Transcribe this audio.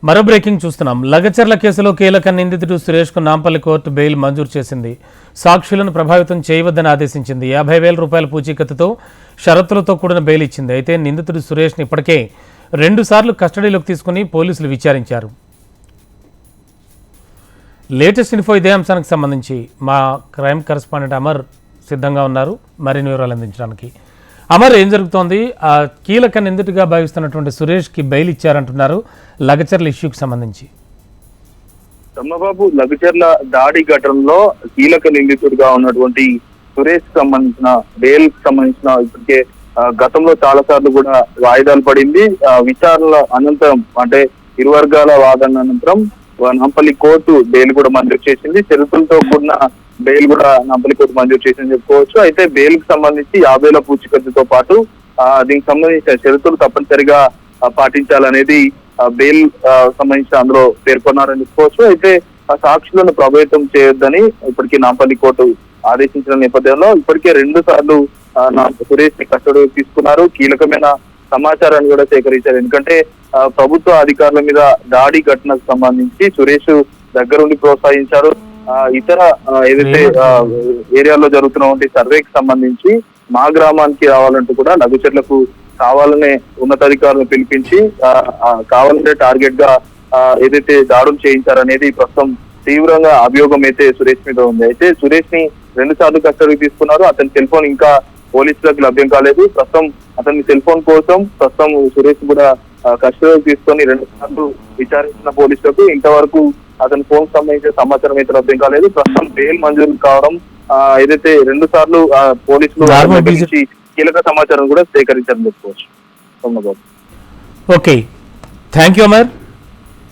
మరో బ్రేకింగ్ చూస్తున్నాం. లగచర్ల కేసులో కీలక నిందితుడు సురేష్కు నాంపల్లి కోర్టు బెయిల్ మంజూరు చేసింది. సాక్షులను ప్రభావితం చేయవద్దని ఆదేశించింది. 50,000 రూపాయల పూచీకత్తుతో షరతులతో కూడిన బెయిల్ ఇచ్చింది. అయితే నిందితుడు సురేష్ని ఇప్పటికే 2 సార్లు కస్టడీలోకి తీసుకుని పోలీసులు విచారించారు. లేటెస్ట్ ఇన్ఫో ఇదే అంశానికి సంబంధించి మా క్రైమ్ కరెస్పాండెంట్ అమర్ సిద్ధంగా ఉన్నారు మరిన్ని వివరాలు అందించడానికి. అమర్, ఏం జరుగుతోంది? ఆ కీలక నిందితుడిగా భావిస్తున్నటువంటి సురేష్కి బెయిల్ ఇచ్చారంటున్నారు లగచర్ల ఇష్యూకి సంబంధించి. తమ్మబాబు, లగచర్ల దాడి ఘటనలో కీలక నిందితుడిగా ఉన్నటువంటి సురేష్ సంబంధించిన బెయిల్ సంబంధించిన ఇప్పటికే గతంలో చాలా సార్లు కూడా వాయిదాలు పడింది. విచారణల అనంతరం అంటే ఇరు వర్గాల వాదన అనంతరం నాంపల్లి కోర్టు బెయిల్ కూడా మంజూరు చేసింది. షరతులతో కూడిన బెయిల్ కూడా నాంపల్లి కోర్టు మంజూరు చేసిందని చెప్పుకోవచ్చు. అయితే బెయిల్ కి సంబంధించి 50,000 పూచీకత్తుతో పాటు దీనికి సంబంధించిన షరతులు తప్పనిసరిగా పాటించాలనేది బెయిల్ సంబంధించి అందులో పేర్కొన్నారని చెప్పుకోవచ్చు. అయితే సాక్షులను ప్రభావితం చేయొద్దని ఇప్పటికీ నాంపల్లి కోర్టు ఆదేశించిన నేపథ్యంలో ఇప్పటికే 2 సార్లు సురేష్ ని కస్టడీకి తీసుకున్నారు. కీలకమైన సమాచారాన్ని కూడా సేకరించారు. ఎందుకంటే ప్రభుత్వ అధికారుల మీద దాడి ఘటనకు సంబంధించి సురేష్ దగ్గరుండి ప్రోత్సహించారు. ఇతర ఏదైతే ఏరియాలో జరుగుతున్నటువంటి సర్వేకి సంబంధించి మా గ్రామానికి రావాలంటూ కూడా లగచర్లకు కావాలనే ఉన్నతాధికారులను పిలిపించి కావాలంటే టార్గెట్ గా ఏదైతే దాడులు చేయించారనేది ప్రస్తుతం తీవ్రంగా అభియోగం అయితే సురేష్ మీద ఉంది. అయితే సురేష్ ని 2 సార్లు కస్టడీకి తీసుకున్నారు. అతని సెల్ ఫోన్ ఇంకా పోలీసులకు లభ్యం కాలేదు. ప్రస్తుతం అతని సెల్ ఫోన్ కోసం ప్రస్తుతం సురేష్ కూడా కస్టడీకి తీసుకొని 2 సార్లు విచారించిన పోలీసులకు ఇంతవరకు అతని ఫోన్ సంబంధించిన సమాచారం అయితే లభ్యం కాలేదు. ప్రస్తుతం బెయిల్ మంజూరు కావడం ఏదైతే 2 సార్లు పోలీసులు కీలక సమాచారం కూడా సేకరించారని చెప్పుకోవచ్చు. Okay, thank you Amar.